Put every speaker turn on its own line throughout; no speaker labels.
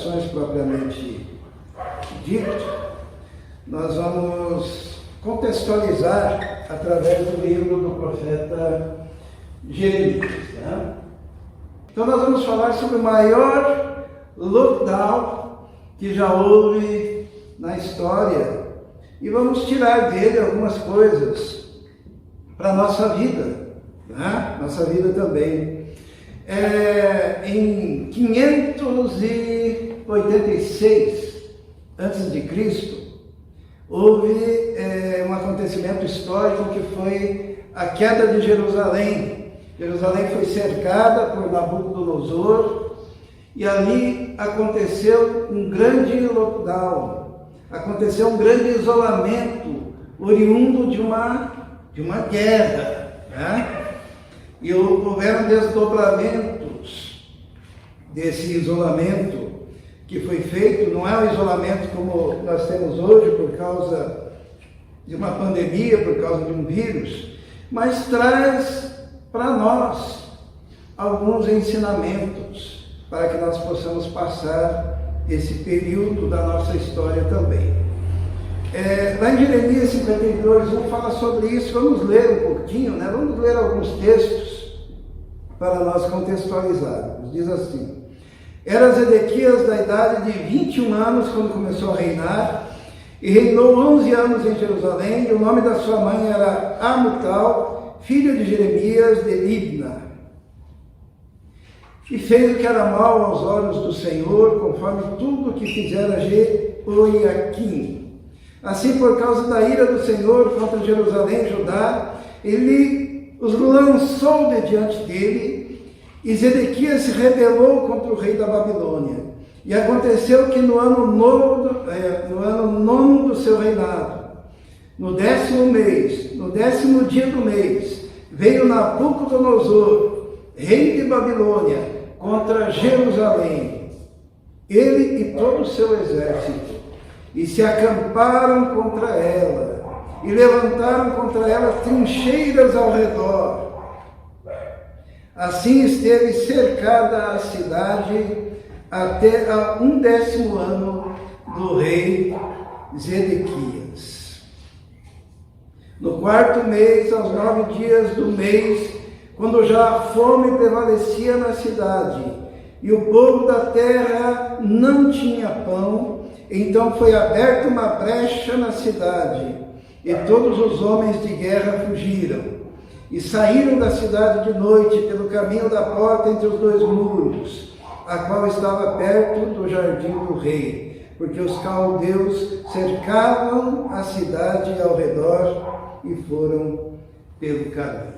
pregações propriamente dito, nós vamos contextualizar através do livro do profeta Jeremias. Né? Então nós vamos falar sobre o maior lockdown que já houve na história e vamos tirar dele algumas coisas para a nossa vida, né? Nossa vida também. Em 586 a.C., houve um acontecimento histórico que foi a queda de Jerusalém. Jerusalém foi cercada por Nabucodonosor e ali aconteceu um grande lockdown, aconteceu um grande isolamento oriundo de uma guerra, né? E houveram desdobramentos desse isolamento que foi feito. Não é um isolamento como nós temos hoje por causa de uma pandemia, por causa de um vírus, mas traz para nós alguns ensinamentos para que nós possamos passar esse período da nossa história também. Lá em Jeremias 52:1 fala sobre isso. Vamos ler um pouquinho, né? Vamos ler alguns textos para nós contextualizarmos. Diz assim: Era Zedequias da idade de 21 anos quando começou a reinar, e reinou 11 anos em Jerusalém, e o nome da sua mãe era Amutal, filha de Jeremias de Libna. E fez o que era mal aos olhos do Senhor, conforme tudo o que fizera Jeoiaquim. Assim, por causa da ira do Senhor contra Jerusalém e Judá, ele os lançou de diante dele, e Zedequias se rebelou contra o rei da Babilônia. E aconteceu que no ano nono do seu reinado, no 10º mês, no 10º dia do mês, veio Nabucodonosor, rei de Babilônia, contra Jerusalém, ele e todo o seu exército, e se acamparam contra ela, e levantaram contra ela trincheiras ao redor. Assim esteve cercada a cidade até a 11º ano do rei Zedequias. No 4º mês, aos 9 dias do mês, quando já a fome prevalecia na cidade, e o povo da terra não tinha pão, então foi aberta uma brecha na cidade, e todos os homens de guerra fugiram, e saíram da cidade de noite pelo caminho da porta entre os dois muros, a qual estava perto do jardim do rei, porque os caldeus cercavam a cidade ao redor e foram pelo caminho.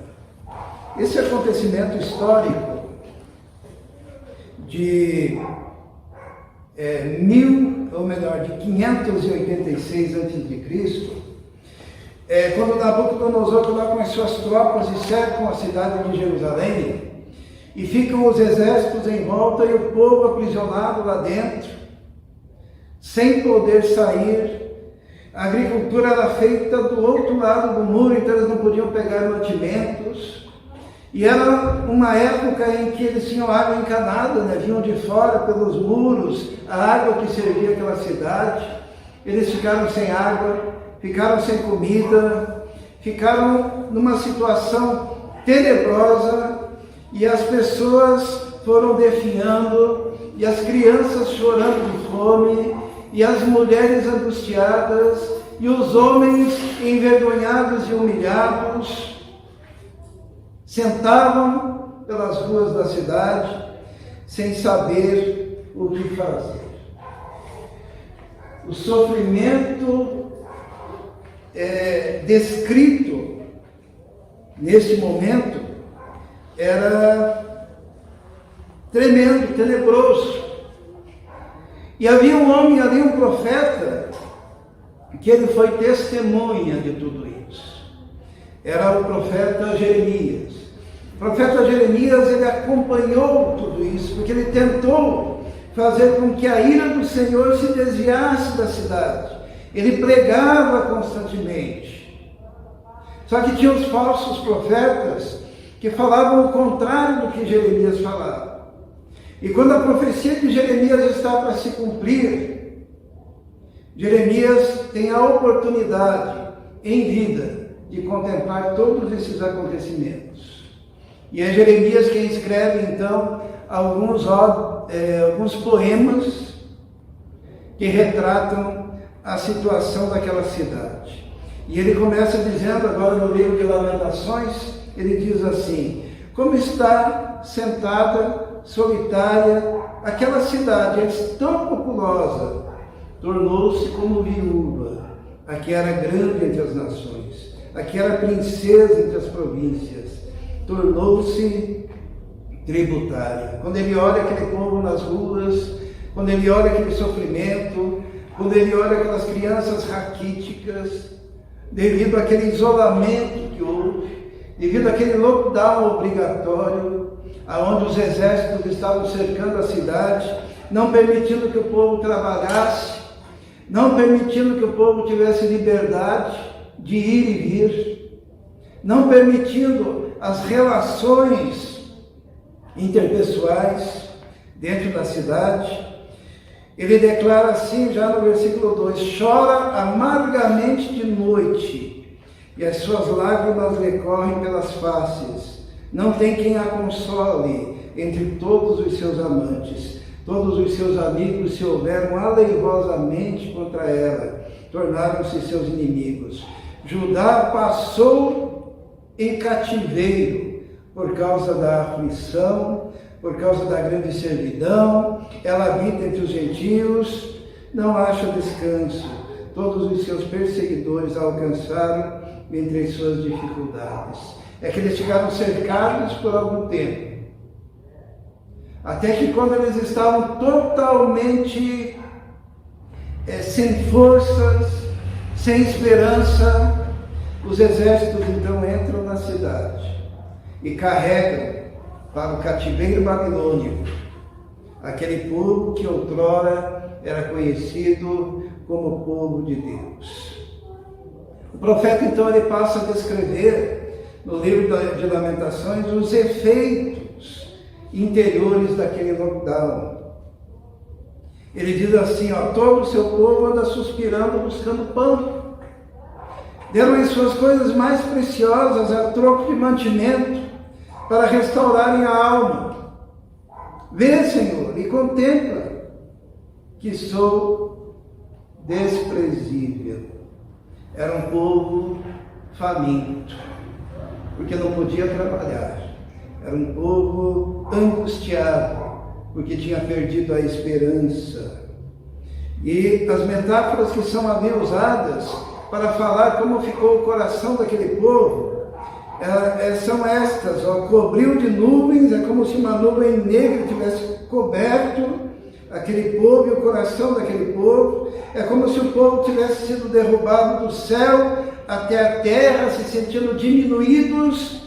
Esse acontecimento histórico de 586 a.C., quando Nabucodonosor lá com as suas tropas e cercam a cidade de Jerusalém, e ficam os exércitos em volta e o povo aprisionado lá dentro, sem poder sair. A agricultura era feita do outro lado do muro, então eles não podiam pegar mantimentos. E era uma época em que eles tinham água encanada, né? Vinham de fora pelos muros, a água que servia aquela cidade. Eles ficaram sem água, ficaram sem comida, ficaram numa situação tenebrosa, e as pessoas foram definhando, e as crianças chorando de fome, e as mulheres angustiadas, e os homens envergonhados e humilhados, sentavam pelas ruas da cidade, sem saber o que fazer. O sofrimento descrito neste momento era tremendo, tenebroso. E havia um homem ali, um profeta, que ele foi testemunha de tudo isso. Era o profeta Jeremias. O profeta Jeremias, ele acompanhou tudo isso, porque ele tentou fazer com que a ira do Senhor se desviasse da cidade. Ele pregava constantemente. Só que tinha os falsos profetas que falavam o contrário do que Jeremias falava. E quando a profecia de Jeremias está para se cumprir, Jeremias tem a oportunidade em vida de contemplar todos esses acontecimentos. E é Jeremias quem escreve, então, alguns poemas que retratam a situação daquela cidade. E ele começa dizendo, agora no livro de Lamentações, ele diz assim: como está sentada, solitária, aquela cidade, antes tão populosa, tornou-se como viúva, a que era grande entre as nações, a que era princesa entre as províncias, tornou-se tributária. Quando ele olha aquele povo nas ruas, quando ele olha aquele sofrimento, quando ele olha aquelas crianças raquíticas, devido àquele isolamento que houve, devido àquele lockdown obrigatório, aonde os exércitos estavam cercando a cidade, não permitindo que o povo trabalhasse, não permitindo que o povo tivesse liberdade de ir e vir, não permitindo as relações interpessoais dentro da cidade, ele declara assim, já no versículo 2: chora amargamente de noite, e as suas lágrimas lhe correm pelas faces. Não tem quem a console entre todos os seus amantes. Todos os seus amigos se houveram aleivosamente contra ela, tornaram-se seus inimigos. Judá passou em cativeiro por causa da aflição, por causa da grande servidão. Ela habita entre os gentios, não acha descanso. Todos os seus perseguidores a alcançaram entre as suas dificuldades. É que eles ficaram cercados por algum tempo, até que quando eles estavam totalmente sem forças, sem esperança, os exércitos então entram na cidade e carregam para o cativeiro babilônico aquele povo que outrora era conhecido como povo de Deus. O profeta então ele passa a descrever no livro de Lamentações os efeitos interiores daquele lockdown. Ele diz assim, todo o seu povo anda suspirando, buscando pão. Deram as suas coisas mais preciosas a troco de mantimento para restaurarem a alma. Vê, Senhor, e contempla que sou desprezível. Era um povo faminto, porque não podia trabalhar. Era um povo angustiado, porque tinha perdido a esperança. E as metáforas que são ali usadas para falar como ficou o coração daquele povo, são estas: cobriu de nuvens, é como se uma nuvem negra tivesse coberto aquele povo e o coração daquele povo. É como se o povo tivesse sido derrubado do céu até a terra, se sentindo diminuídos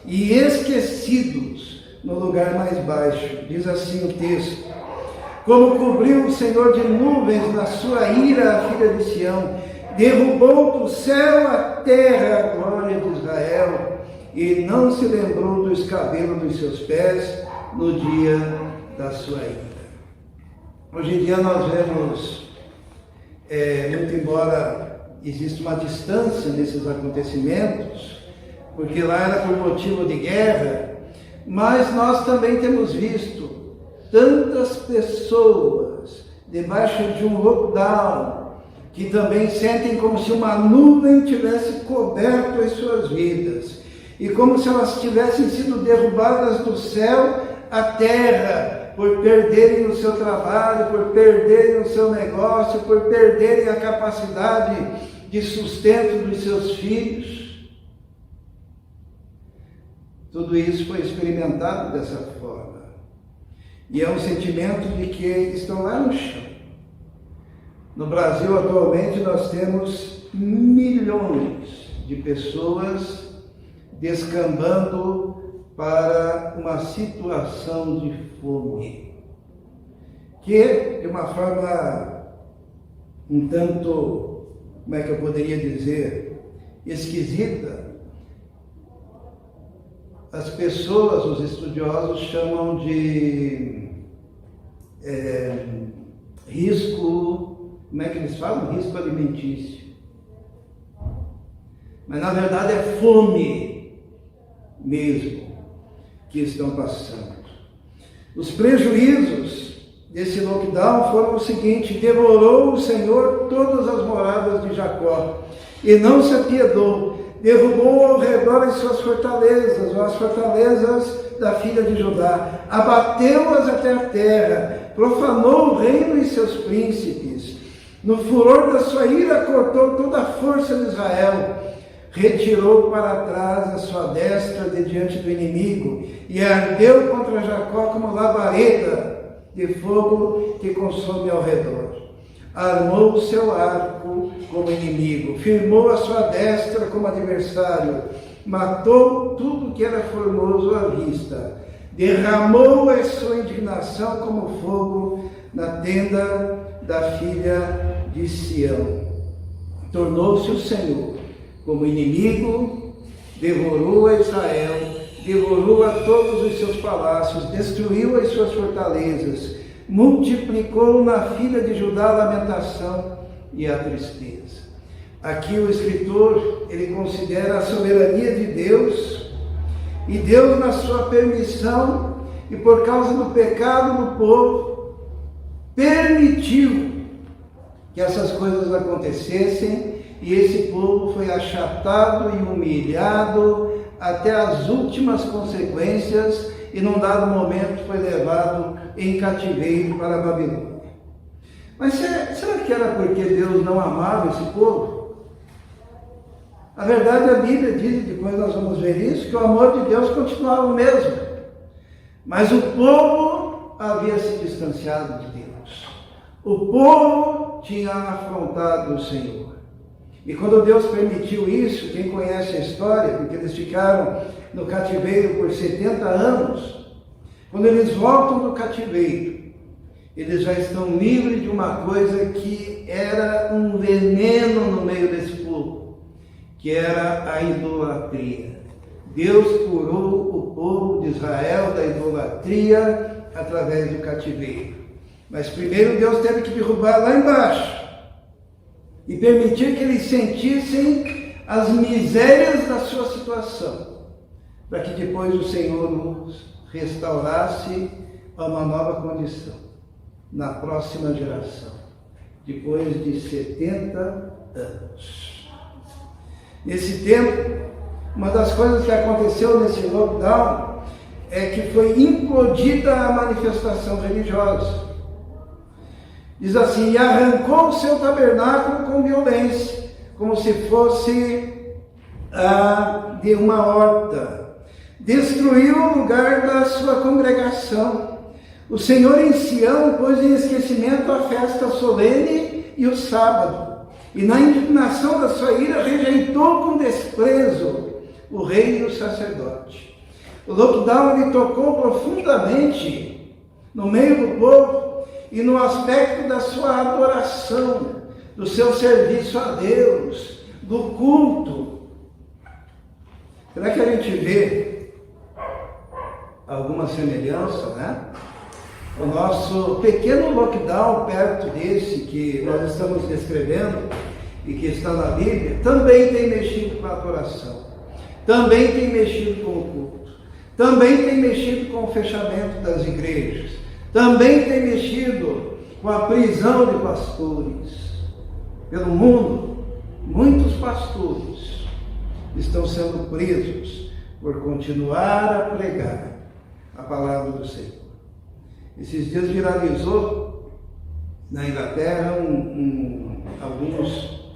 e esquecidos no lugar mais baixo. Diz assim o texto: como cobriu o Senhor de nuvens na sua ira a filha de Sião, derrubou do céu à terra a glória de Israel, e não se lembrou do escabelo dos seus pés no dia da sua ira. Hoje em dia nós vemos, muito embora exista uma distância nesses acontecimentos, porque lá era por motivo de guerra, mas nós também temos visto tantas pessoas debaixo de um lockdown, que também sentem como se uma nuvem tivesse coberto as suas vidas, e como se elas tivessem sido derrubadas do céu à terra, por perderem o seu trabalho, por perderem o seu negócio, por perderem a capacidade de sustento dos seus filhos. Tudo isso foi experimentado dessa forma. E é um sentimento de que estão lá no chão. No Brasil, atualmente, nós temos milhões de pessoas descambando para uma situação de fome, que, de uma forma um tanto, como é que eu poderia dizer, esquisita, as pessoas, os estudiosos, chamam de risco, como é que eles falam? Risco alimentício. Mas na verdade é fome mesmo que estão passando. Os prejuízos desse lockdown foram o seguinte: devorou o Senhor todas as moradas de Jacó e não se apiedou, derrubou ao redor as suas fortalezas, ou as fortalezas da filha de Judá, abateu-as até a terra, profanou o reino e seus príncipes. No furor da sua ira cortou toda a força de Israel, retirou para trás a sua destra de diante do inimigo e ardeu contra Jacó como labareda de fogo que consome ao redor. Armou o seu arco como inimigo, firmou a sua destra como adversário, matou tudo que era formoso à vista, derramou a sua indignação como fogo na tenda da filha de Sião. Tornou-se o Senhor como inimigo, devorou a Israel, devorou a todos os seus palácios, destruiu as suas fortalezas, multiplicou na filha de Judá a lamentação e a tristeza. Aqui o escritor, ele considera a soberania de Deus, e Deus, na sua permissão e por causa do pecado do povo, permitiu que essas coisas acontecessem, e esse povo foi achatado e humilhado até as últimas consequências, e num dado momento foi levado em cativeiro para a Babilônia. Mas será que era porque Deus não amava esse povo? A verdade, a Bíblia diz, depois nós vamos ver isso, que o amor de Deus continuava o mesmo, mas o povo havia se distanciado de Deus. O povo tinha afrontado o Senhor. E quando Deus permitiu isso, quem conhece a história, porque eles ficaram no cativeiro por 70 anos, quando eles voltam do cativeiro, eles já estão livres de uma coisa que era um veneno no meio desse povo, que era a idolatria. Deus curou o povo de Israel da idolatria através do cativeiro. Mas primeiro Deus teve que derrubar lá embaixo e permitir que eles sentissem as misérias da sua situação, para que depois o Senhor os restaurasse a uma nova condição, na próxima geração, depois de 70 anos. Nesse tempo, uma das coisas que aconteceu nesse lockdown é que foi implodida a manifestação religiosa. Diz assim: e arrancou o seu tabernáculo com violência, como se fosse de uma horta. Destruiu o lugar da sua congregação. O Senhor em Sião pôs em esquecimento a festa solene e o sábado. E na indignação da sua ira rejeitou com desprezo o rei e o sacerdote. O lockdown lhe tocou profundamente no meio do povo, e no aspecto da sua adoração, do seu serviço a Deus, do culto. Será que a gente vê alguma semelhança, né? O nosso pequeno lockdown perto desse que nós estamos descrevendo e que está na Bíblia, também tem mexido com a adoração, também tem mexido com o culto, também tem mexido com o fechamento das igrejas, também tem mexido com a prisão de pastores. Pelo mundo, muitos pastores estão sendo presos por continuar a pregar a palavra do Senhor. Esses dias viralizou na Inglaterra alguns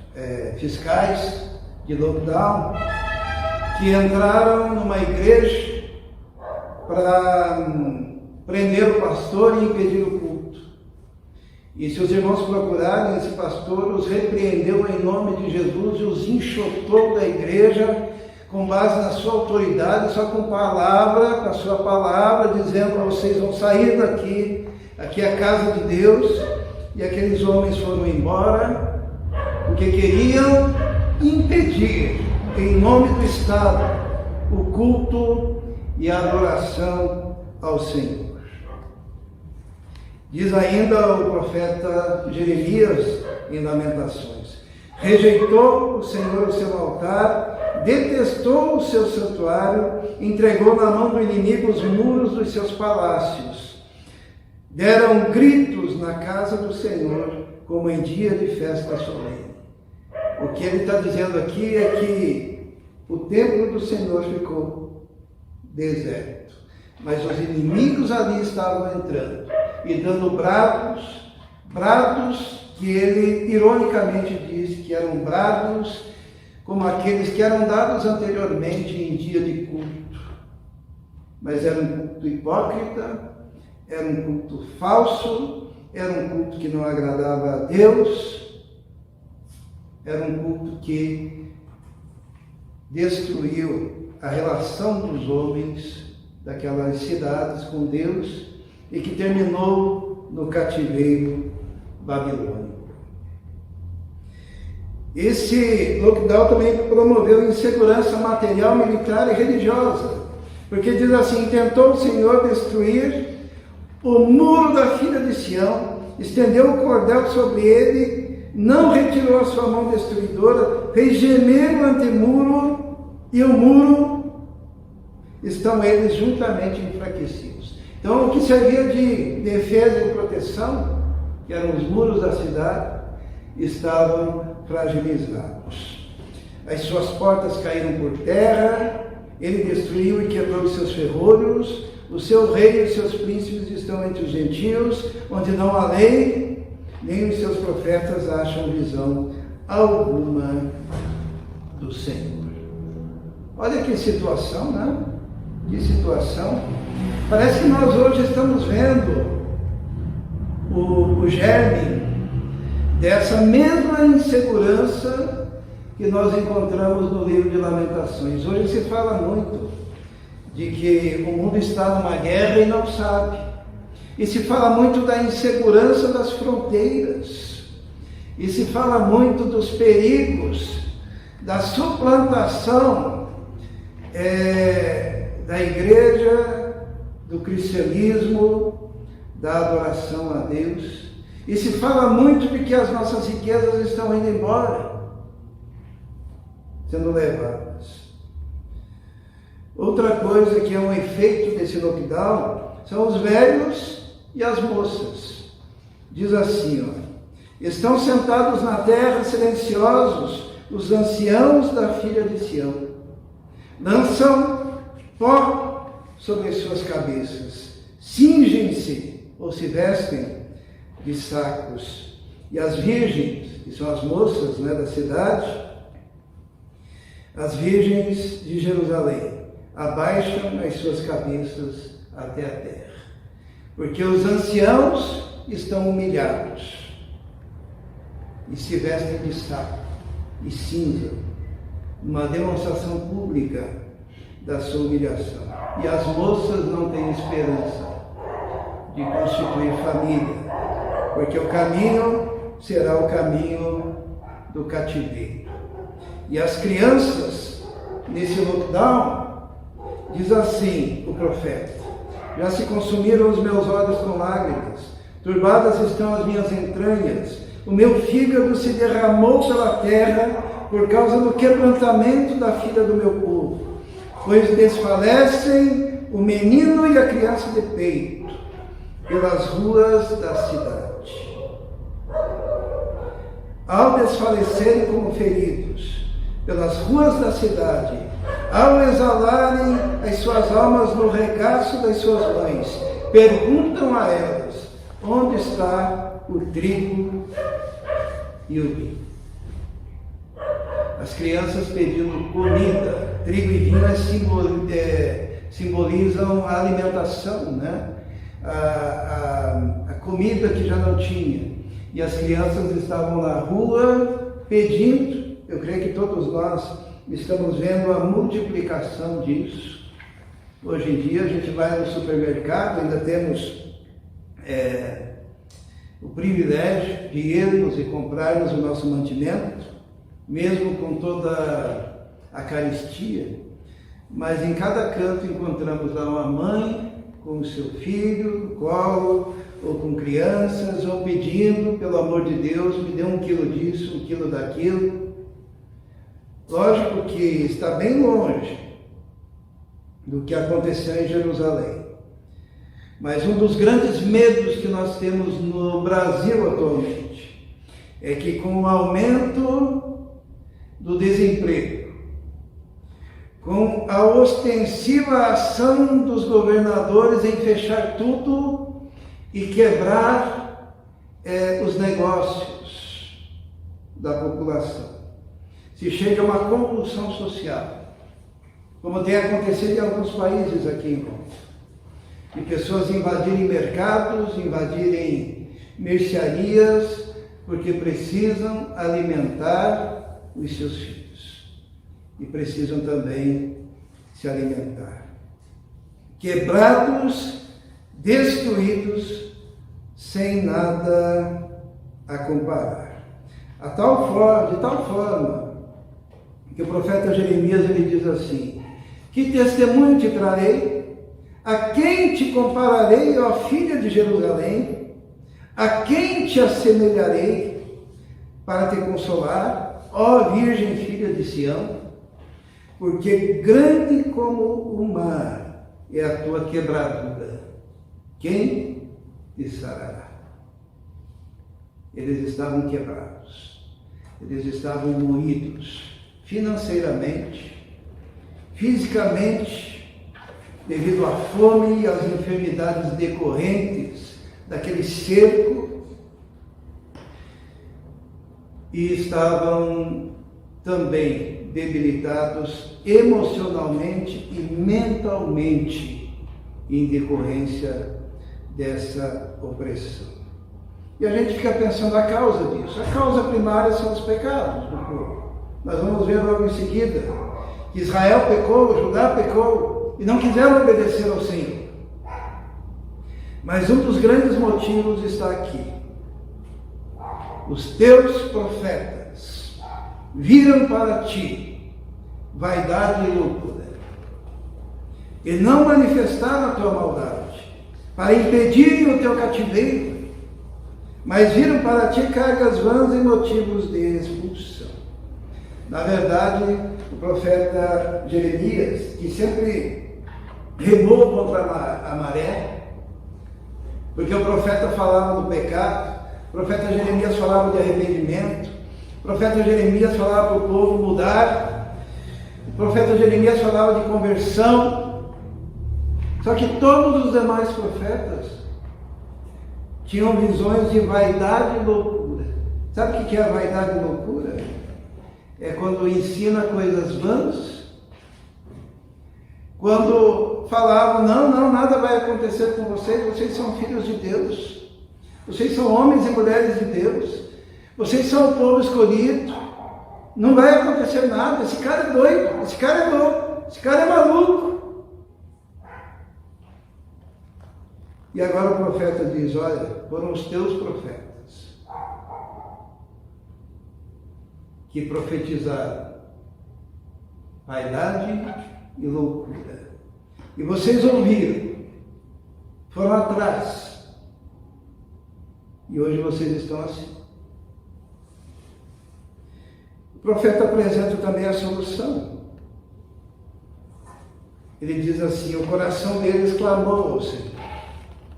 fiscais de lockdown que entraram numa igreja para prender o pastor e impedir o culto. E se os irmãos procurarem, esse pastor os repreendeu em nome de Jesus e os enxotou da igreja com base na sua autoridade, só com palavra, com a sua palavra, dizendo: vocês vão sair daqui, aqui é a casa de Deus. E aqueles homens foram embora, porque queriam impedir, em nome do Estado, o culto e adoração ao Senhor. Diz ainda o profeta Jeremias em Lamentações: rejeitou o Senhor o seu altar, detestou o seu santuário, entregou na mão do inimigo os muros dos seus palácios. Deram gritos na casa do Senhor, como em dia de festa solene. O que ele está dizendo aqui é que o templo do Senhor ficou deserto, mas os inimigos ali estavam entrando e dando brados que ele ironicamente diz que eram brados como aqueles que eram dados anteriormente em dia de culto. Mas era um culto hipócrita, era um culto falso, era um culto que não agradava a Deus, era um culto que destruiu a relação dos homens daquelas cidades com Deus e que terminou no cativeiro babilônico. Esse lockdown também promoveu insegurança material, militar e religiosa, porque diz assim: tentou o Senhor destruir o muro da filha de Sião, estendeu o cordel sobre ele, não retirou a sua mão destruidora, fez gemer o antemuro, e o muro estão eles juntamente enfraquecidos. Então, o que servia de defesa e proteção, que eram os muros da cidade, estavam fragilizados. As suas portas caíram por terra, ele destruiu e quebrou os seus ferrolhos, o seu rei e os seus príncipes estão entre os gentios, onde não há lei, nem os seus profetas acham visão alguma do Senhor. Olha que situação, né? Que situação. Parece que nós hoje estamos vendo o germe dessa mesma insegurança que nós encontramos no livro de Lamentações. Hoje se fala muito de que o mundo está numa guerra e não sabe. E se fala muito da insegurança das fronteiras. E se fala muito dos perigos da suplantação da igreja, do cristianismo, da adoração a Deus. E se fala muito de que as nossas riquezas estão indo embora, sendo levadas. Outra coisa que é um efeito desse lockdown são os velhos e as moças. Diz assim, estão sentados na terra silenciosos os anciãos da filha de Sião. Lançam pó sobre as suas cabeças, cingem-se ou se vestem de sacos. E as virgens, que são as moças, da cidade, as virgens de Jerusalém, abaixam as suas cabeças até a terra, porque os anciãos estão humilhados e se vestem de saco e cinza, uma demonstração pública da sua humilhação. E as moças não têm esperança de constituir família, porque o caminho será o caminho do cativeiro. E as crianças, nesse lockdown, diz assim o profeta: já se consumiram os meus olhos com lágrimas, turbadas estão as minhas entranhas, o meu fígado se derramou pela terra por causa do quebrantamento da filha do meu povo, pois desfalecem o menino e a criança de peito pelas ruas da cidade. Ao desfalecerem como feridos pelas ruas da cidade, ao exalarem as suas almas no regaço das suas mães, perguntam a elas: onde está o trigo e o vinho? As crianças pedindo comida. Trigo e vinho simbolizam a alimentação, a comida que já não tinha. E as crianças estavam na rua pedindo. Eu creio que todos nós estamos vendo a multiplicação disso. Hoje em dia a gente vai no supermercado, ainda temos o privilégio de irmos e comprarmos o nosso mantimento, mesmo com toda a carestia. mas em cada canto encontramos lá uma mãe com o seu filho no colo, ou com crianças, ou pedindo, pelo amor de Deus, me dê 1 quilo disso, 1 quilo daquilo. Lógico que está bem longe do que aconteceu em Jerusalém. Mas um dos grandes medos que nós temos no Brasil atualmente é que, com o aumento do desemprego, com a ostensiva ação dos governadores em fechar tudo e quebrar os negócios da população, se chega a uma convulsão social, como tem acontecido em alguns países aqui em volta, de pessoas invadirem mercados, invadirem mercearias, porque precisam alimentar os seus filhos e precisam também se alimentar. Quebrados, destruídos, sem nada a comparar. De tal forma que o profeta Jeremias ele diz assim: que testemunho te trarei? A quem te compararei, ó filha de Jerusalém? A quem te assemelharei para te consolar, ó Virgem filha de Sião? Porque grande como o mar é a tua quebradura. Quem te sarará? Eles estavam quebrados, eles estavam moídos financeiramente, fisicamente, devido à fome e às enfermidades decorrentes daquele cerco, e estavam também debilitados emocionalmente e mentalmente em decorrência dessa opressão. E a gente fica pensando a causa disso. A causa primária são os pecados do povo. Nós vamos ver logo em seguida que Israel pecou, Judá pecou e não quiseram obedecer ao Senhor. Mas um dos grandes motivos está aqui. Os teus profetas viram para ti vaidade e loucura e não manifestaram a tua maldade para impedirem o teu cativeiro, mas viram para ti cargas vãs e motivos de expulsão. Na verdade, o profeta Jeremias, que sempre remou contra a maré, porque o profeta falava do pecado, o profeta Jeremias falava de arrependimento, o profeta Jeremias falava para o povo mudar, o profeta Jeremias falava de conversão. Só que todos os demais profetas tinham visões de vaidade e loucura. Sabe o que é a vaidade e loucura? É quando ensina coisas vãs, quando falavam, não, nada vai acontecer com vocês são filhos de Deus, vocês são homens e mulheres de Deus, vocês são o povo escolhido, não vai acontecer nada, esse cara é doido, esse cara é louco, esse cara é maluco. E agora o profeta diz, olha, foram os teus profetas que profetizaram vaidade e loucura. E vocês ouviram, foram atrás, e hoje vocês estão assim. O profeta apresenta também a solução. Ele diz assim, o coração deles clamou ao Senhor.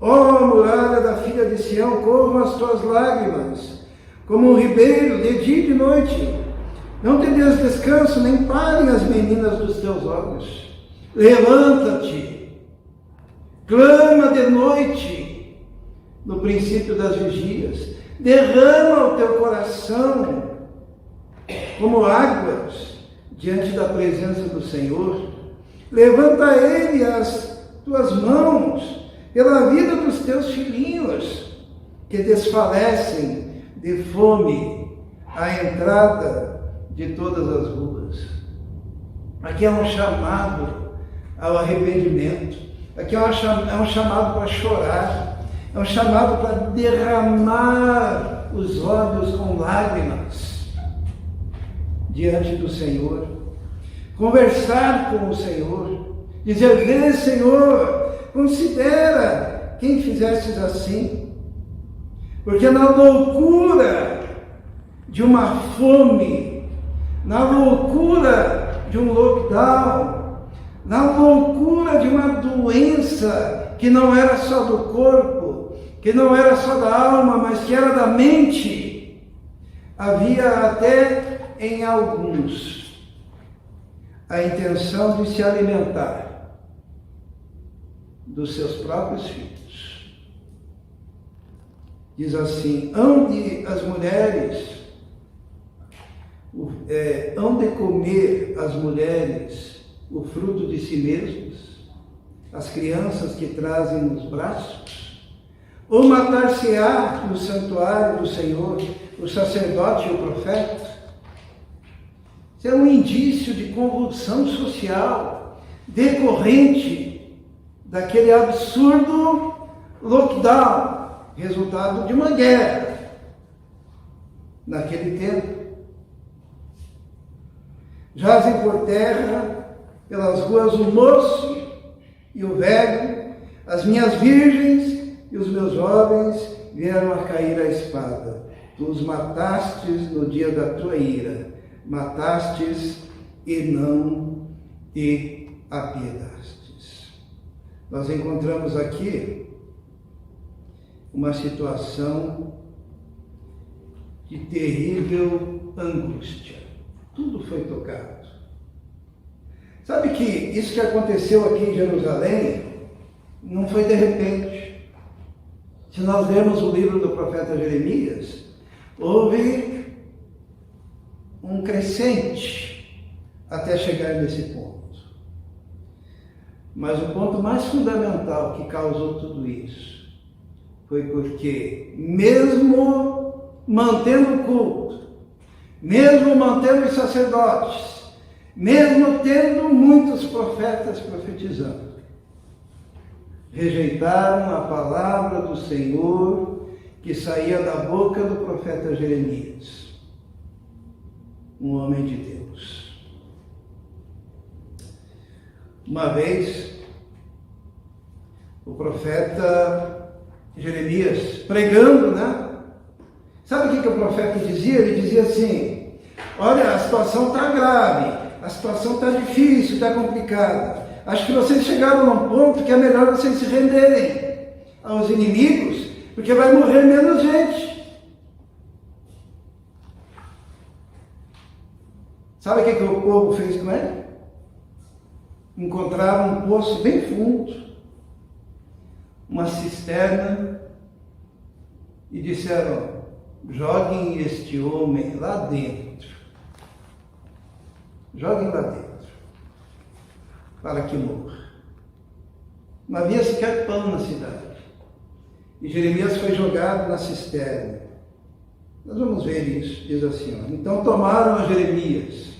Ó muralha da filha de Sião, corram as tuas lágrimas, como um ribeiro, de dia e de noite. Não te des descanso, nem parem as meninas dos teus olhos. Levanta-te, clama de noite, no princípio das vigias. Derrama o teu coração como águas diante da presença do Senhor. Levanta a Ele as tuas mãos, pela vida dos teus filhinhos, que desfalecem de fome à entrada de todas as ruas. Aqui é um chamado ao arrependimento, aqui é um chamado para chorar, é um chamado para derramar os olhos com lágrimas diante do Senhor. conversar com o Senhor, dizer: vê, Senhor, considera quem fizestes assim, porque na loucura de uma fome, na loucura de um lockdown, na loucura de uma doença que não era só do corpo, que não era só da alma, mas que era da mente, havia até em alguns a intenção de se alimentar dos seus próprios filhos. Diz assim: hão de as mulheres, hão de comer as mulheres o fruto de si mesmas, as crianças que trazem nos braços? Ou matar-se-á no santuário do Senhor o sacerdote e o profeta? Isso é um indício de convulsão social decorrente daquele absurdo lockdown, resultado de uma guerra naquele tempo. Jazem por terra, pelas ruas, o moço e o velho, as minhas virgens e os meus jovens vieram a cair à espada. Tu os matastes no dia da tua ira, matastes e não te apiedastes. Nós encontramos aqui uma situação de terrível angústia. Tudo foi tocado. Sabe que isso que aconteceu aqui em Jerusalém não foi de repente. Se nós lermos o livro do profeta Jeremias, houve um crescente até chegar nesse ponto. Mas o ponto mais fundamental que causou tudo isso foi porque, mesmo mantendo o culto, mesmo mantendo os sacerdotes, mesmo tendo muitos profetas profetizando, rejeitaram a palavra do Senhor que saía da boca do profeta Jeremias, um homem de Deus. Uma vez, o profeta Jeremias pregando, né? Sabe o que o profeta dizia? Ele dizia assim: olha, a situação está grave, a situação está difícil, está complicada. Acho que vocês chegaram num ponto que é melhor vocês se renderem aos inimigos, porque vai morrer menos gente. Sabe o que o povo fez com ele? Encontraram um poço bem fundo, uma cisterna, e disseram: joguem este homem lá dentro. Joguem lá dentro, para que morra. Não havia sequer pão na cidade. E Jeremias foi jogado na cisterna. Nós vamos ver isso, diz assim: ó. Então tomaram a Jeremias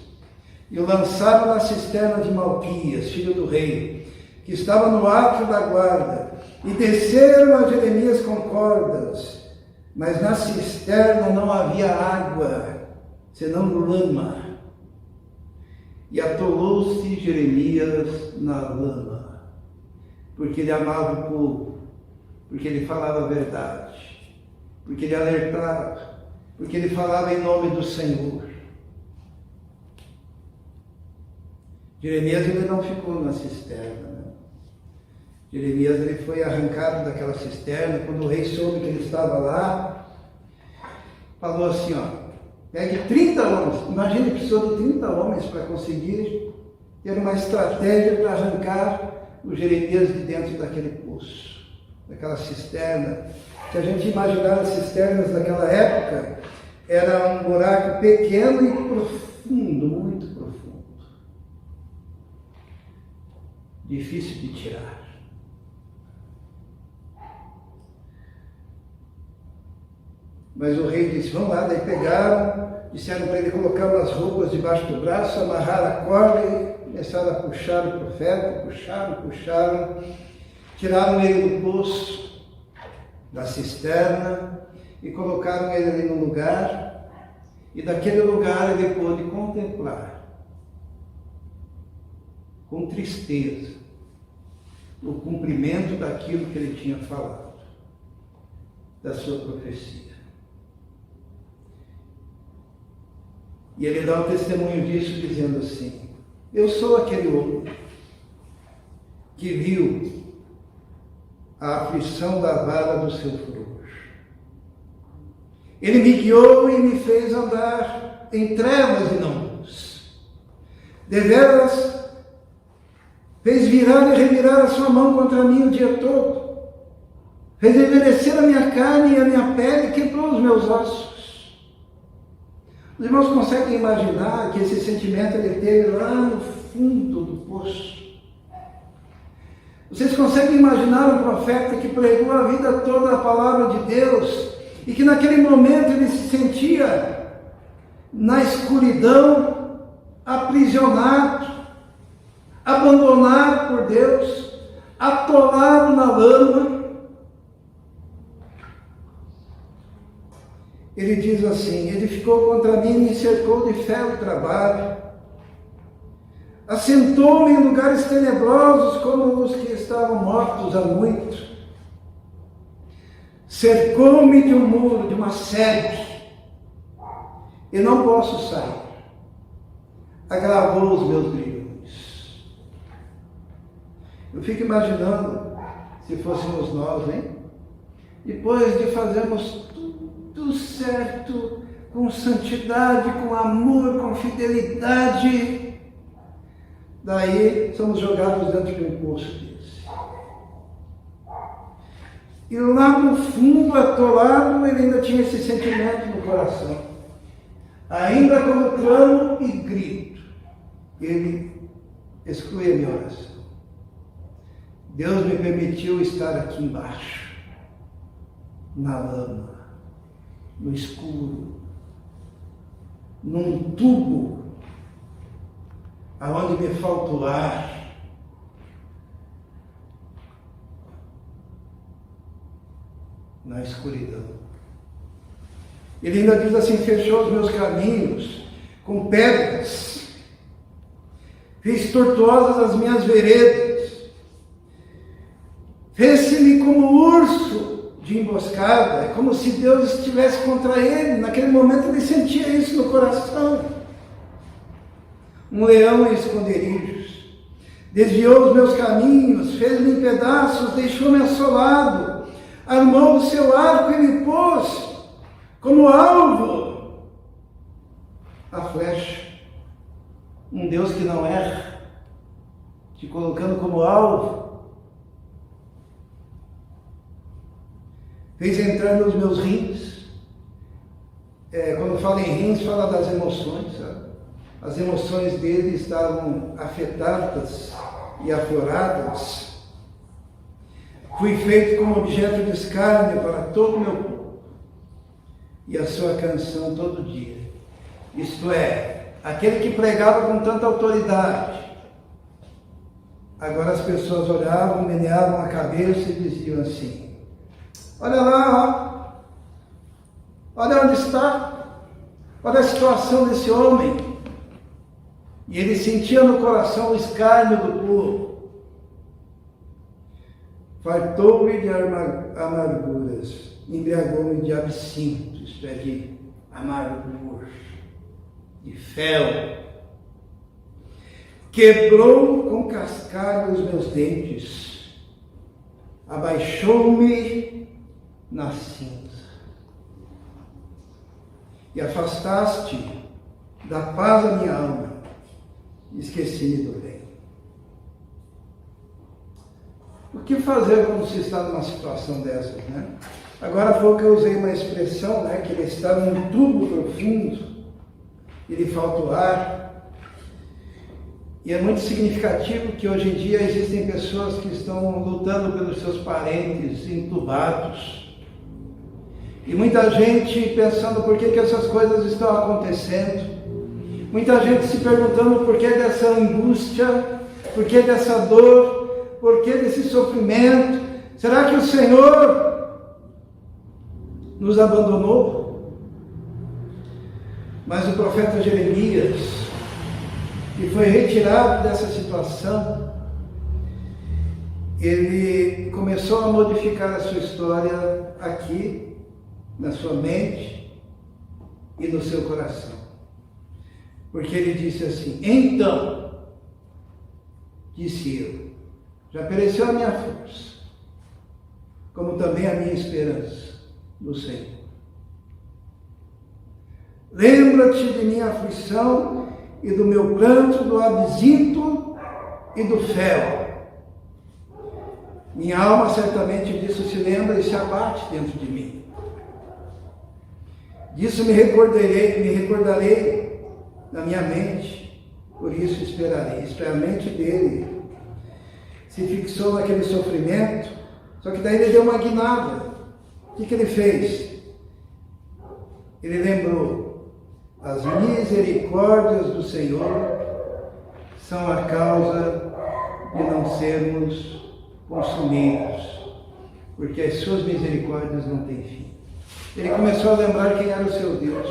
e o lançaram na cisterna de Malquias, filho do rei, que estava no átrio da guarda, e desceram a Jeremias com cordas, mas na cisterna não havia água, senão lama. E atolou-se Jeremias na lama, porque ele amava o povo, porque ele falava a verdade, porque ele alertava, porque ele falava em nome do Senhor. Jeremias ele não ficou na cisterna, né? Jeremias ele foi arrancado daquela cisterna. Quando o rei soube que ele estava lá, falou assim: ó, pegue 30 homens, imagine que precisou de 30 homens para conseguir ter uma estratégia para arrancar o Jeremias de dentro daquele poço, daquela cisterna. Se a gente imaginar as cisternas daquela época, era um buraco pequeno e profundo, muito profundo. Difícil de tirar. Mas o rei disse: vamos lá. Daí pegaram, disseram para ele colocar umas roupas debaixo do braço, amarrar a corda e começaram a puxar o profeta. Puxaram, tiraram ele do poço, da cisterna, e colocaram ele ali no lugar, e daquele lugar ele pôde contemplar com tristeza, o cumprimento daquilo que ele tinha falado, da sua profecia. E ele dá o testemunho disso dizendo assim: eu sou aquele homem que viu a aflição da vara do seu frouxo. Ele me guiou e me fez andar em trevas e não luz. Deveras fez virar e revirar a sua mão contra mim o dia todo. Fez envelhecer a minha carne e a minha pele e quebrou os meus ossos. Os irmãos conseguem imaginar que esse sentimento ele teve lá no fundo do poço? Vocês conseguem imaginar um profeta que pregou a vida toda a palavra de Deus e que naquele momento ele se sentia na escuridão, aprisionado, abandonado por Deus, atolado na lama? Ele diz assim: ele ficou contra mim e me cercou de ferro e trabalho, assentou-me em lugares tenebrosos como os que estavam mortos há muito, cercou-me de um muro, de uma sede, e não posso sair, agravou os meus grilhões. Eu fico imaginando se fôssemos nós, hein? Depois de fazermos tudo certo, com santidade, com amor, com fidelidade, daí somos jogados dentro de um poço desse. E lá no fundo, atolado, ele ainda tinha esse sentimento no coração. Ainda como clamo e grito, ele exclui a minha oração. Deus me permitiu estar aqui embaixo, na lama, no escuro, num tubo, aonde me falta o ar. Na escuridão. Ele ainda diz assim: fechou os meus caminhos com pedras, fez tortuosas as minhas veredas, fez-se-me como urso de emboscada. É como se Deus estivesse contra ele. Naquele momento ele sentia isso no coração. Um leão em esconderijos, desviou os meus caminhos, fez-me em pedaços, deixou-me assolado, armou o seu arco e me pôs como alvo a flecha. Um Deus que não erra, te colocando como alvo. Fez entrar nos meus rins. Quando fala em rins, fala das emoções, sabe? As emoções dele estavam afetadas e afloradas. Fui feito como objeto de escárnio para todo o meu povo, e a sua canção todo dia. Isto é, aquele que pregava com tanta autoridade, agora as pessoas olhavam, meneavam a cabeça e diziam assim: olha lá, ó, olha onde está, olha a situação desse homem. E ele sentia no coração o escárnio do povo. Fartou-me de amarguras, embriagou-me de absinto, isto é, de amargura, de fel. Quebrou com cascalho os meus dentes, abaixou-me na cinza. E afastaste da paz a minha alma, esqueci-me do bem. O que fazer quando se está numa situação dessas, né? Agora há pouco eu usei uma expressão, né, que ele está num tubo profundo, e lhe falta o ar. E é muito significativo que hoje em dia existem pessoas que estão lutando pelos seus parentes entubados. E muita gente pensando por que essas coisas estão acontecendo. Muita gente se perguntando por que dessa angústia, por que dessa dor, por que desse sofrimento. Será que o Senhor nos abandonou? Mas o profeta Jeremias e foi retirado dessa situação, ele começou a modificar a sua história aqui, na sua mente e no seu coração. Porque ele disse assim: então, disse eu, já pereceu a minha força, como também a minha esperança no Senhor. Lembra-te de minha aflição e do meu pranto, do absinto e do fel. Minha alma certamente disso se lembra e se abate dentro de mim. Disso me recordarei na minha mente, por isso esperarei. Isto é, a mente dele se fixou naquele sofrimento, só que daí ele deu uma guinada. O que ele fez? Ele lembrou: as misericórdias do Senhor são a causa de não sermos consumidos, porque as suas misericórdias não têm fim. Ele começou a lembrar quem era o seu Deus.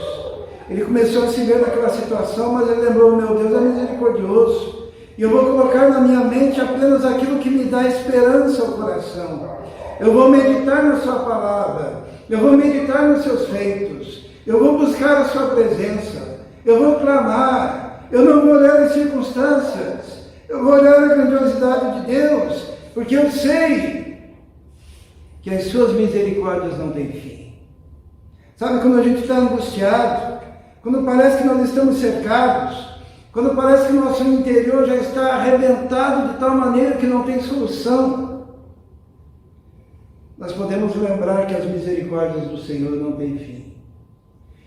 Ele começou a se ver naquela situação, mas ele lembrou: meu Deus é misericordioso, e eu vou colocar na minha mente apenas aquilo que me dá esperança ao coração. Eu vou meditar na sua palavra, eu vou meditar nos seus feitos, eu vou buscar a sua presença, eu vou clamar, eu não vou olhar as circunstâncias, eu vou olhar a grandiosidade de Deus, porque eu sei que as suas misericórdias não têm fim. Sabe quando a gente está angustiado, quando parece que nós estamos cercados, quando parece que o nosso interior já está arrebentado de tal maneira que não tem solução, nós podemos lembrar que as misericórdias do Senhor não têm fim.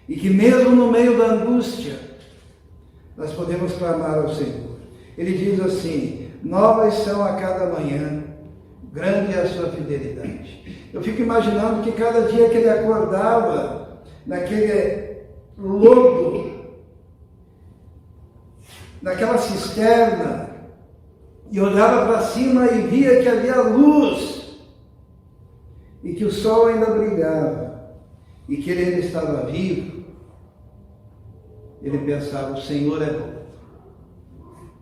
E que mesmo no meio da angústia, nós podemos clamar ao Senhor. Ele diz assim: novas são a cada manhã, grande é a sua fidelidade. Eu fico imaginando que cada dia que ele acordava, naquele lodo, naquela cisterna, e olhava para cima e via que havia luz, e que o sol ainda brilhava, e que ele ainda estava vivo, ele pensava: o Senhor é bom,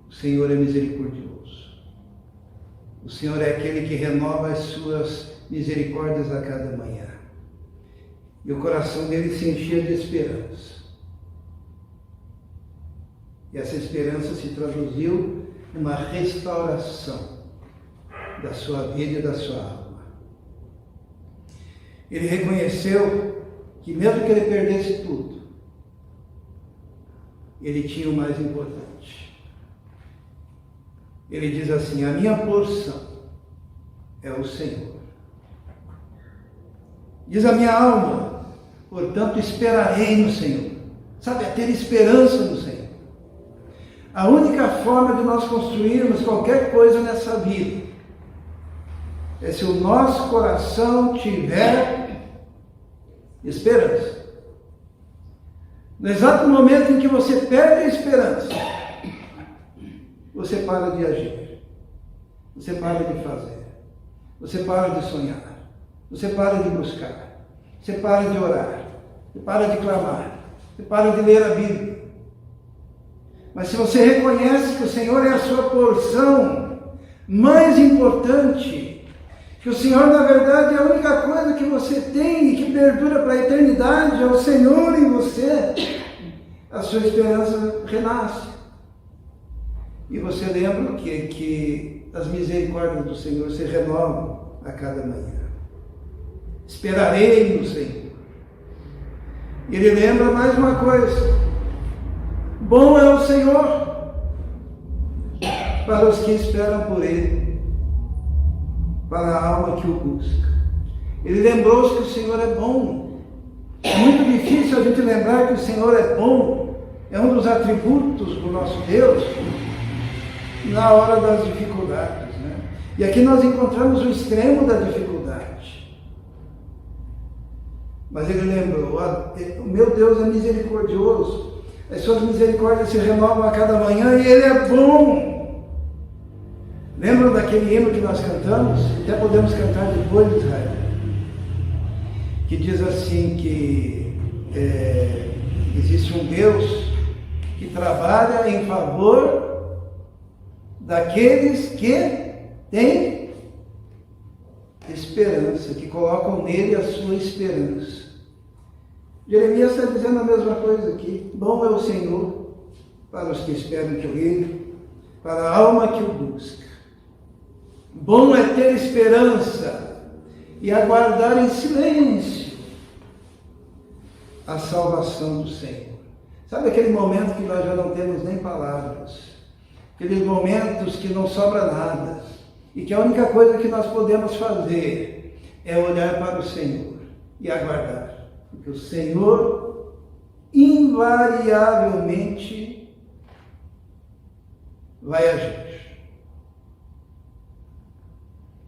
o Senhor é misericordioso, o Senhor é aquele que renova as suas misericórdias a cada manhã. E o coração dele se enchia de esperança. E essa esperança se traduziu numa restauração da sua vida e da sua alma. Ele reconheceu que mesmo que ele perdesse tudo, ele tinha o mais importante. Ele diz assim: a minha porção é o Senhor. Diz a minha alma: portanto esperarei no Senhor. Sabe, é ter esperança no Senhor. A única forma de nós construirmos qualquer coisa nessa vida é se o nosso coração tiver esperança. No exato momento em que você perde a esperança, você para de agir, você para de fazer, você para de sonhar, você para de buscar, você para de orar, você para de clamar, você para de ler a Bíblia. Mas se você reconhece que o Senhor é a sua porção mais importante, que o Senhor, na verdade, é a única coisa que você tem e que perdura para a eternidade, é o Senhor em você, a sua esperança renasce. E você lembra que as misericórdias do Senhor se renovam a cada manhã. Esperarei no Senhor. Ele lembra mais uma coisa: bom é o Senhor para os que esperam por Ele, para a alma que o busca. Ele lembrou-se que o Senhor é bom. É muito difícil a gente lembrar que o Senhor é bom. É um dos atributos do nosso Deus na hora das dificuldades, né? E aqui nós encontramos o extremo da dificuldade. Mas ele lembrou: o meu Deus é misericordioso, as suas misericórdias se renovam a cada manhã e Ele é bom. Lembram daquele hino que nós cantamos? Até podemos cantar depois, Israel, que diz assim que existe um Deus que trabalha em favor daqueles que têm esperança, que colocam nele a sua esperança. Jeremias está dizendo a mesma coisa aqui. Bom é o Senhor para os que esperam que o Ele, para a alma que o busca. Bom é ter esperança e aguardar em silêncio a salvação do Senhor. Sabe aquele momento que nós já não temos nem palavras? Aqueles momentos que não sobra nada e que a única coisa que nós podemos fazer é olhar para o Senhor e aguardar, porque o Senhor invariavelmente vai agir.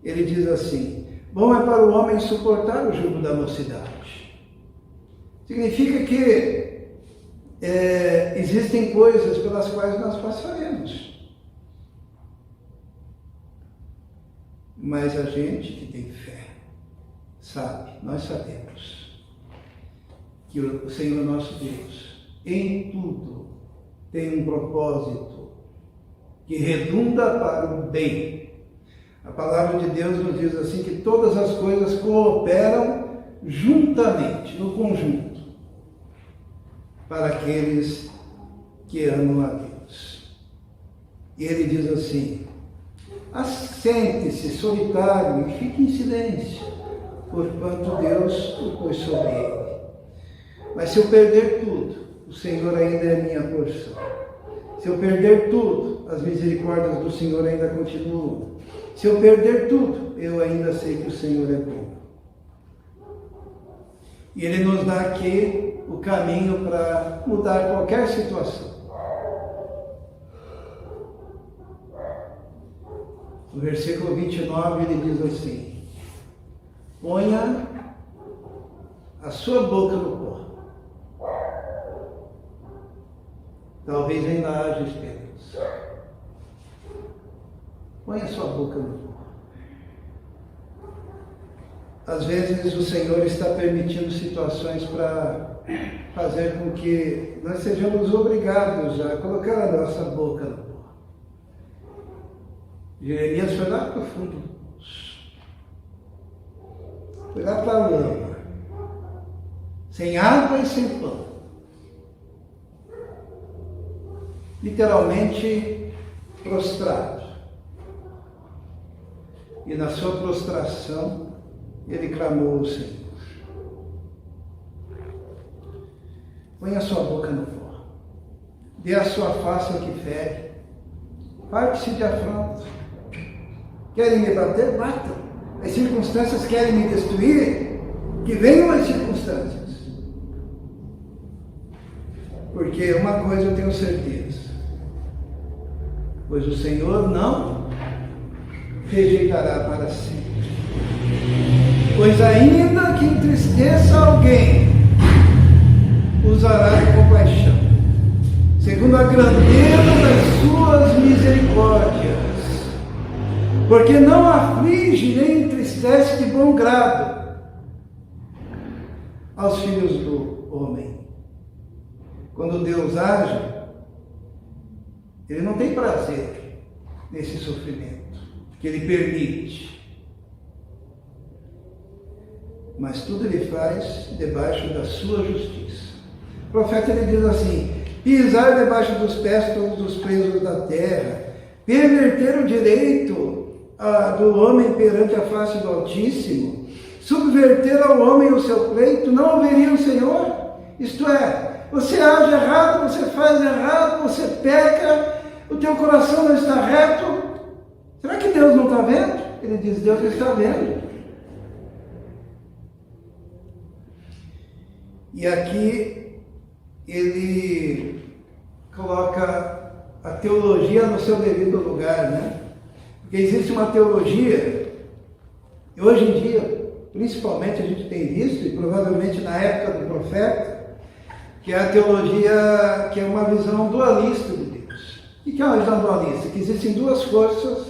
Ele diz assim: bom é para o homem suportar o jugo da mocidade. Significa que existem coisas pelas quais nós passaremos. Mas a gente que tem fé, sabe, nós sabemos que o Senhor nosso Deus, em tudo, tem um propósito que redunda para o bem. A palavra de Deus nos diz assim que todas as coisas cooperam juntamente, no conjunto, para aqueles que amam a Deus. E ele diz assim: assente-se solitário e fique em silêncio, porquanto Deus o pôs sobre ele. Mas se eu perder tudo, o Senhor ainda é minha porção. Se eu perder tudo, as misericórdias do Senhor ainda continuam. Se eu perder tudo, eu ainda sei que o Senhor é bom. E Ele nos dá aqui o caminho para mudar qualquer situação. No versículo 29 ele diz assim: ponha a sua boca no pó. Talvez ainda haja esperança. Põe a sua boca no pó. Às vezes o Senhor está permitindo situações para fazer com que nós sejamos obrigados a colocar a nossa boca no pó. Jeremias foi lá para o fundo do poço. Foi lá para a lama. Sem água e sem pão. Literalmente prostrado. E na sua prostração, ele clamou ao Senhor. Põe a sua boca no pó. Dê a sua face ao que fere. Parte-se de afronta. Querem me bater? Batam. As circunstâncias querem me destruir? Que venham as circunstâncias. Porque uma coisa eu tenho certeza. Pois o Senhor não rejeitará para sempre. Pois ainda que entristeça alguém, usará de compaixão, segundo a grandeza das suas misericórdias. Porque não aflige nem entristece de bom grado aos filhos do homem. Quando Deus age, Ele não tem prazer nesse sofrimento que Ele permite. Mas tudo Ele faz debaixo da sua justiça. O profeta ele diz assim: pisar debaixo dos pés todos os presos da terra, perverter o direito do homem perante a face do Altíssimo, subverter ao homem o seu pleito, não haveria o Senhor? Isto é, você age errado, você faz errado, você peca, o teu coração não está reto. Será que Deus não está vendo? Ele diz: Deus está vendo. E aqui ele coloca a teologia no seu devido lugar, né? Porque existe uma teologia, e hoje em dia, principalmente a gente tem visto, e provavelmente na época do profeta, que é a teologia que é uma visão dualista de Deus. O que é uma visão dualista? Que existem duas forças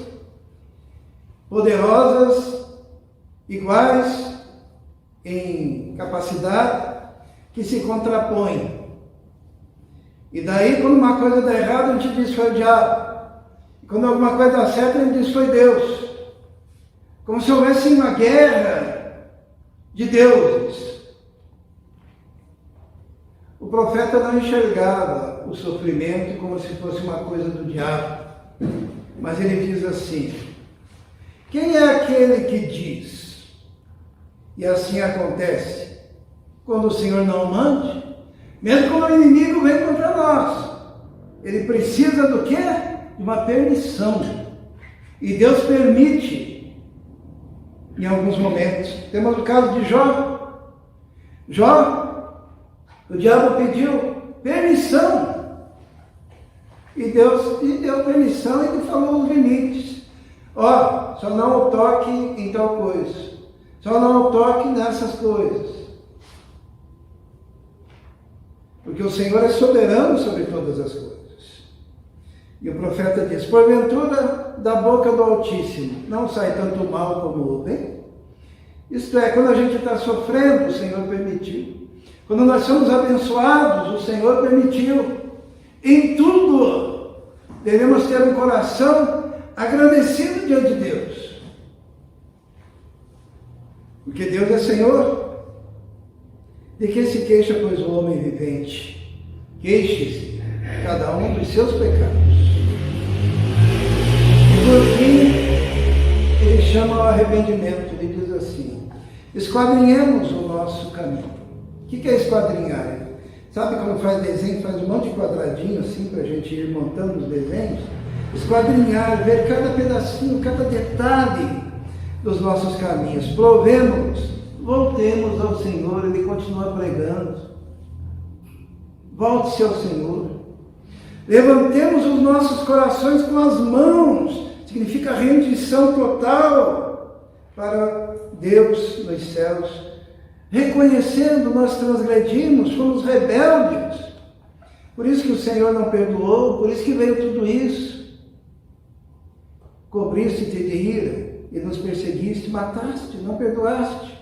poderosas, iguais em capacidade, que se contrapõem. E daí, quando uma coisa dá errado, a gente diz: foi o diabo. E quando alguma coisa dá certo, ele diz: foi Deus. Como se houvesse uma guerra de deuses. O profeta não enxergava o sofrimento como se fosse uma coisa do diabo. Mas ele diz assim: quem é aquele que diz? E assim acontece. Quando o Senhor não mande, mesmo quando o inimigo vem contra nós, ele precisa do quê? De uma permissão. E Deus permite, em alguns momentos. Temos o caso de Jó. Jó, o diabo pediu permissão. E Deus lhe deu permissão e ele falou os limites. Ó, só não o toque em tal coisa. Só não o toque nessas coisas. Porque o Senhor é soberano sobre todas as coisas. E o profeta diz: porventura, da boca do Altíssimo não sai tanto o mal como o bem? Isto é, quando a gente está sofrendo, o Senhor permitiu. Quando nós somos abençoados, o Senhor permitiu. Em tudo, devemos ter um coração agradecido diante de Deus. Porque Deus é Senhor. De que se queixa, pois, o homem vivente? Queixe-se cada um dos seus pecados. E por fim, ele chama ao arrependimento. Ele diz assim: esquadrinhemos o nosso caminho. O que é esquadrinhar? Sabe quando faz desenho, faz um monte de quadradinho assim para a gente ir montando os desenhos? Esquadrinhar, ver cada pedacinho, cada detalhe dos nossos caminhos. Provemos. Voltemos ao Senhor, ele continua pregando. Volte-se ao Senhor. Levantemos os nossos corações com as mãos. Significa rendição total para Deus nos céus. Reconhecendo, nós transgredimos, fomos rebeldes. Por isso que o Senhor não perdoou, por isso que veio tudo isso. Cobriste-te de ira e nos perseguiste, mataste, não perdoaste.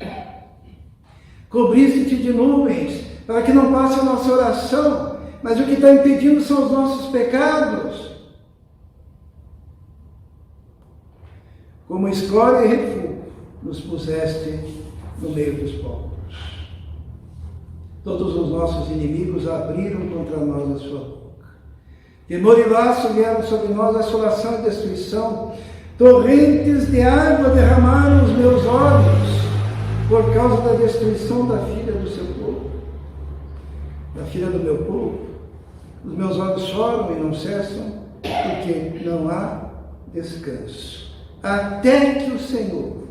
Cobriste-te de nuvens, para que não passe a nossa oração, mas o que está impedindo são os nossos pecados. Como escolha e refúgio, nos puseste no meio dos povos. Todos os nossos inimigos abriram contra nós a sua boca. Temor e laço vieram sobre nós, assolação e destruição. Torrentes de água derramaram os meus olhos, por causa da destruição da filha do seu povo, da filha do meu povo. Os meus olhos choram e não cessam, porque não há descanso. Até que o Senhor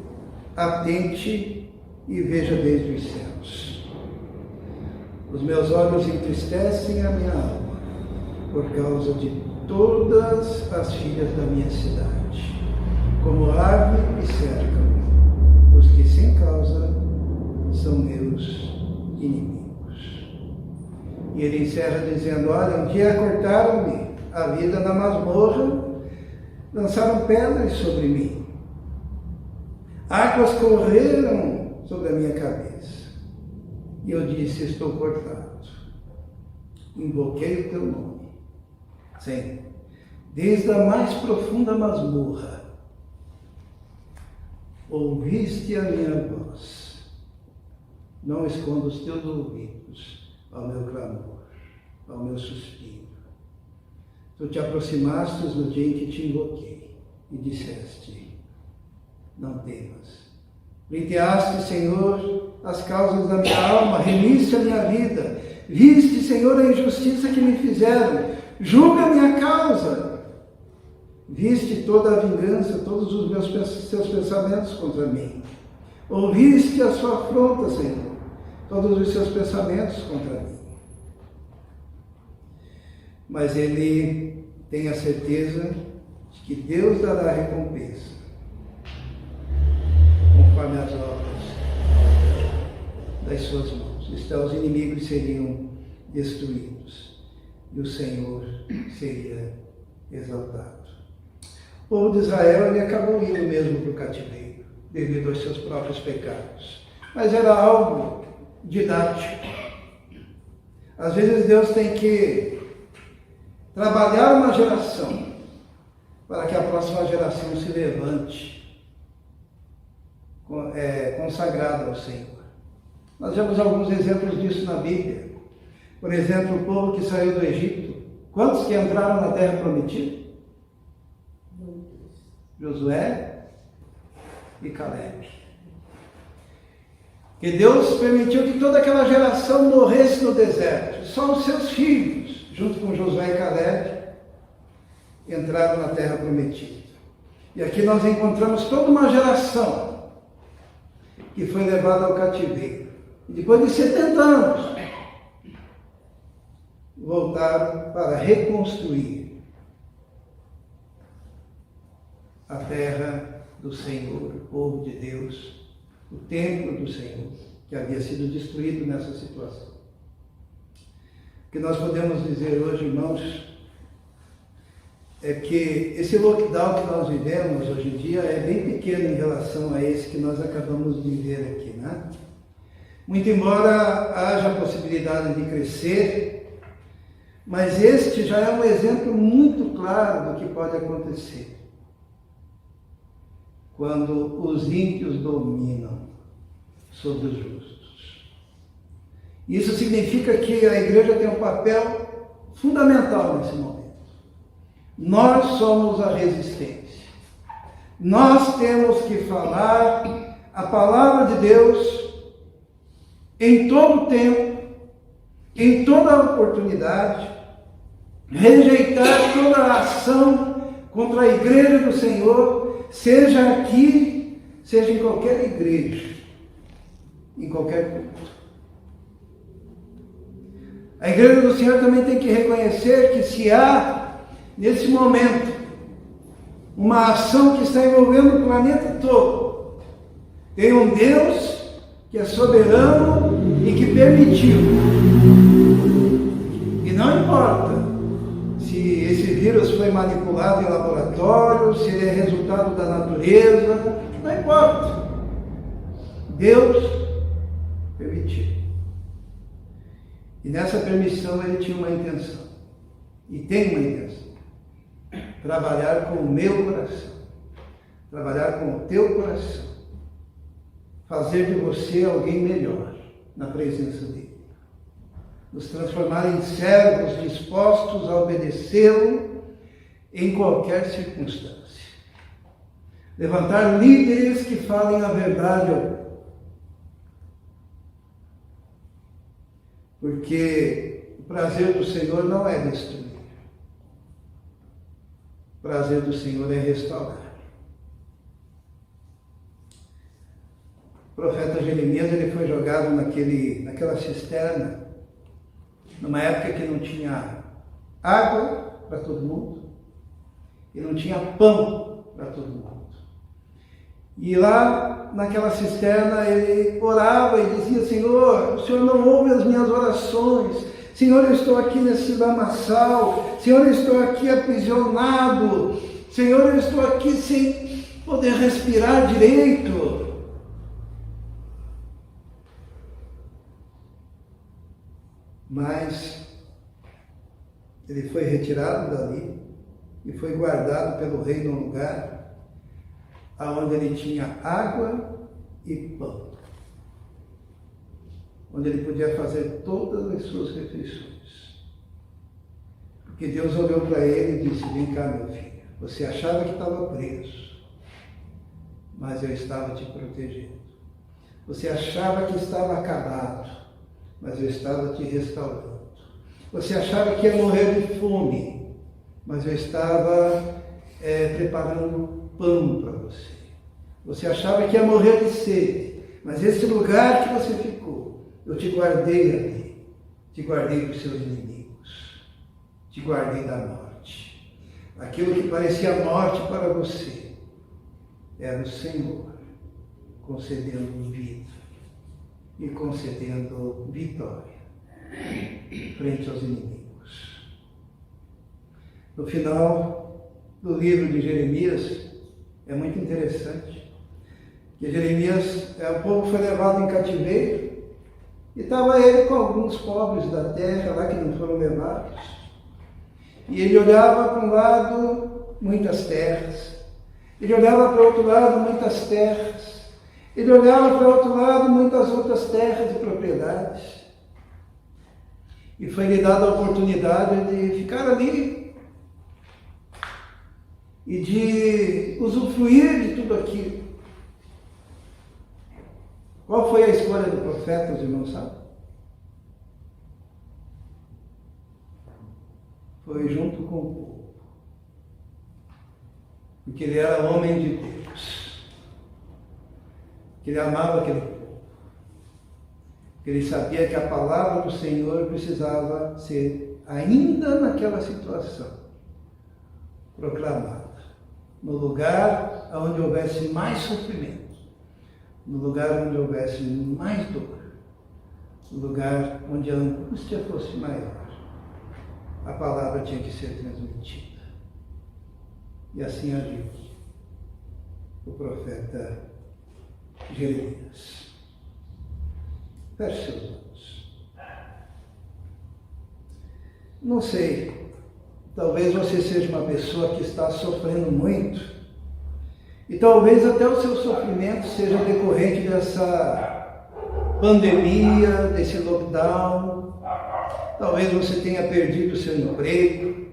atente e veja desde os céus. Os meus olhos entristecem a minha alma, por causa de todas as filhas da minha cidade. Como ave me cercam os que sem causa são meus inimigos. E ele encerra dizendo: olha, um dia cortaram-me a vida na masmorra, lançaram pedras sobre mim. Águas correram sobre a minha cabeça. E eu disse: estou cortado. Invoquei o teu nome. Sim, desde a mais profunda masmorra, ouviste a minha voz. Não esconda os teus ouvidos ao meu clamor, ao meu suspiro. Tu te aproximaste no dia em que te invoquei e disseste: não temas. Pleiteaste, Senhor, as causas da minha alma, remiste a minha vida. Viste, Senhor, a injustiça que me fizeram. Julga a minha causa. Viste toda a vingança, todos os seus pensamentos contra mim. Ouviste a sua afronta, Senhor, todos os seus pensamentos contra mim. Mas ele tem a certeza de que Deus dará recompensa conforme as obras das suas mãos. Então os inimigos seriam destruídos e o Senhor seria exaltado. O povo de Israel ele acabou indo mesmo para o cativeiro, devido aos seus próprios pecados. Mas era algo didático. Às vezes Deus tem que trabalhar uma geração para que a próxima geração se levante consagrada ao Senhor. Nós vemos alguns exemplos disso na Bíblia. Por exemplo, o povo que saiu do Egito. Quantos que entraram na terra prometida? Josué e Caleb. Que Deus permitiu que toda aquela geração morresse no deserto. Só os seus filhos, junto com Josué e Caleb, entraram na terra prometida. E aqui nós encontramos toda uma geração que foi levada ao cativeiro. E depois de 70 anos, voltaram para reconstruir a terra do Senhor, o povo de Deus, o templo do Senhor, que havia sido destruído nessa situação. O que nós podemos dizer hoje, irmãos, é que esse lockdown que nós vivemos hoje em dia é bem pequeno em relação a esse que nós acabamos de ver aqui, né? Muito embora haja a possibilidade de crescer, mas este já é um exemplo muito claro do que pode acontecer quando os ímpios dominam sobre os justos. Isso significa que a igreja tem um papel fundamental nesse momento. Nós somos a resistência. Nós temos que falar a palavra de Deus em todo o tempo, em toda a oportunidade, rejeitar toda a ação contra a igreja do Senhor, seja aqui, seja em qualquer igreja, em qualquer culto. A igreja do Senhor também tem que reconhecer que se há, nesse momento, uma ação que está envolvendo o planeta todo, tem um Deus que é soberano e que permitiu. E não importa se esse vírus foi manipulado em laboratório, se ele é resultado da natureza, não importa. Deus permitiu. E nessa permissão ele tinha uma intenção. E tem uma intenção. Trabalhar com o meu coração. Trabalhar com o teu coração. Fazer de você alguém melhor na presença dele. Nos transformar em servos dispostos a obedecê-lo em qualquer circunstância. Levantar líderes que falem a verdade ao povo. Porque o prazer do Senhor não é destruir. O prazer do Senhor é restaurar. O profeta Jeremias ele foi jogado naquela cisterna, numa época que não tinha água para todo mundo e não tinha pão para todo mundo. E lá naquela cisterna ele orava e dizia: Senhor, o Senhor não ouve as minhas orações. Senhor, eu estou aqui nesse lamaçal. Senhor, eu estou aqui aprisionado. Senhor, eu estou aqui sem poder respirar direito. Mas ele foi retirado dali e foi guardado pelo rei num lugar onde ele tinha água e pão, onde ele podia fazer todas as suas refeições. Porque Deus olhou para ele e disse: vem cá, meu filho, você achava que estava preso, mas eu estava te protegendo. Você achava que estava acabado, mas eu estava te restaurando. Você achava que ia morrer de fome, mas eu estava preparando pão para você. Você achava que ia morrer de sede, mas esse lugar que você ficou, eu te guardei ali. Te guardei dos seus inimigos. Te guardei da morte. Aquilo que parecia morte para você, era o Senhor concedendo vida e concedendo vitória frente aos inimigos. No final do livro de Jeremias, é muito interessante, que Jeremias, o povo foi levado em cativeiro, e estava ele com alguns pobres da terra lá que não foram levados, e ele olhava para um lado muitas terras. Ele olhava para o outro lado, muitas terras. Ele olhava para o outro lado, muitas outras terras e propriedades. E foi-lhe dada a oportunidade de ficar ali e de usufruir de tudo aquilo. Qual foi a escolha do profeta, os irmãos sabem? Foi junto com o povo. Porque ele era homem de Deus. Que ele amava aquele povo. Que ele sabia que a palavra do Senhor precisava ser, ainda naquela situação, proclamada. No lugar onde houvesse mais sofrimento. No lugar onde houvesse mais dor. No lugar onde a angústia fosse maior. A palavra tinha que ser transmitida. E assim agiu o profeta Jeremias. Feche seus olhos. Não sei, talvez você seja uma pessoa que está sofrendo muito, e talvez até o seu sofrimento seja decorrente dessa pandemia, desse lockdown. Talvez você tenha perdido o seu emprego,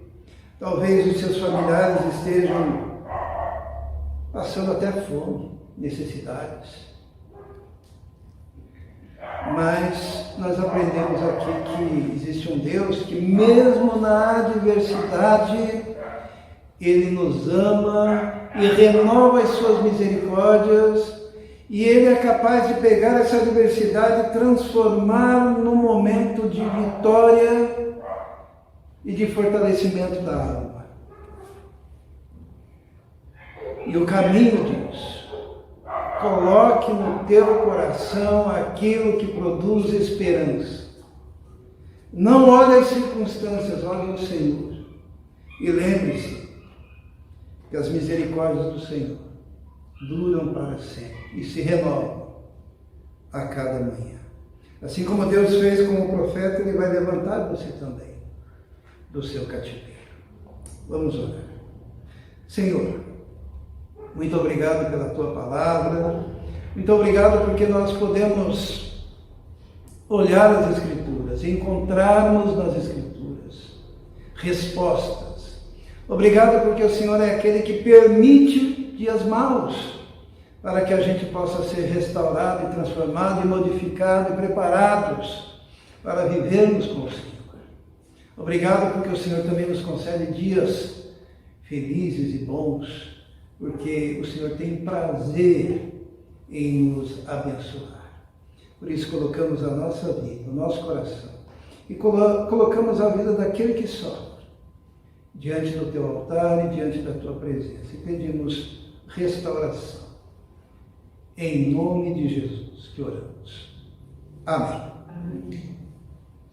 talvez os seus familiares estejam passando até fome, necessidades. Mas nós aprendemos aqui que existe um Deus que mesmo na adversidade, Ele nos ama e renova as suas misericórdias, e Ele é capaz de pegar essa adversidade e transformar num momento de vitória e de fortalecimento da alma. E o caminho disso: coloque no teu coração aquilo que produz esperança. Não olhe as circunstâncias, olhe o Senhor. E lembre-se que as misericórdias do Senhor duram para sempre e se renovam a cada manhã. Assim como Deus fez com o profeta, Ele vai levantar você também do seu cativeiro. Vamos orar. Senhor, muito obrigado pela Tua palavra, muito obrigado porque nós podemos olhar as Escrituras e encontrarmos nas Escrituras respostas. Obrigado porque o Senhor é aquele que permite dias maus para que a gente possa ser restaurado e transformado e modificado e preparados para vivermos com o Senhor. Obrigado porque o Senhor também nos concede dias felizes e bons, porque o Senhor tem prazer em nos abençoar. Por isso colocamos a nossa vida, o nosso coração, e colocamos a vida daquele que sofre diante do Teu altar e diante da Tua presença. E pedimos restauração. Em nome de Jesus que oramos. Amém. Amém.